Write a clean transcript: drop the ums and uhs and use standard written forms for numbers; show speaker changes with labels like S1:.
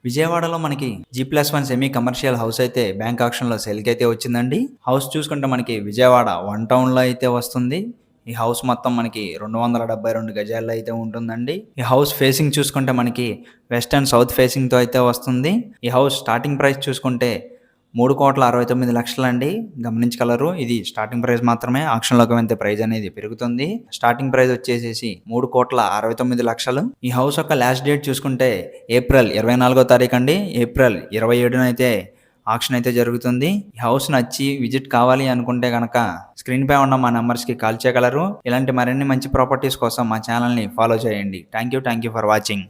S1: విజయవాడలో మనకి G+1 semi commercial house అయితే బ్యాంక్ ఆక్షన్‌లో సేల్‌కి అయితే వచ్చిందండి. హౌస్ చూసుకుంటే మనకి విజయవాడ వన్ టౌన్‌లో అయితే వస్తుంది. ఈ హౌస్ మొత్తం మనకి 272 గజాల్లో అయితే ఉంటుందండి. ఈ హౌస్ ఫేసింగ్ చూసుకుంటే మనకి వెస్ట్ అండ్ సౌత్ ఫేసింగ్‌తో అయితే వస్తుంది. ఈ హౌస్ స్టార్టింగ్ ప్రైస్ చూసుకుంటే 3,69,00,000 అండి. గమనించగలరు. ఇది స్టార్టింగ్ ప్రైస్ మాత్రమే. ఆక్షన్‌లోకి వెళ్తే ప్రైస్ అనేది పెరుగుతుంది. స్టార్టింగ్ ప్రైస్ వచ్చేసేసి 3,69,00,000. ఈ హౌస్ యొక్క లాస్ట్ డేట్ చూసుకుంటే ఏప్రిల్ 24వ తారీఖు అండి. ఏప్రిల్ 27న అయితే ఆక్షన్ అయితే జరుగుతుంది. ఈ హౌస్ నచ్చి విజిట్ కావాలి అనుకుంటే గనక స్క్రీన్ పై ఉన్న మా నంబర్స్‌కి కాల్ చేయగలరు. ఇలాంటి మరిన్ని మంచి ప్రాపర్టీస్ కోసం మా ఛానల్‌ని ఫాలో చేయండి. Thank you for watching.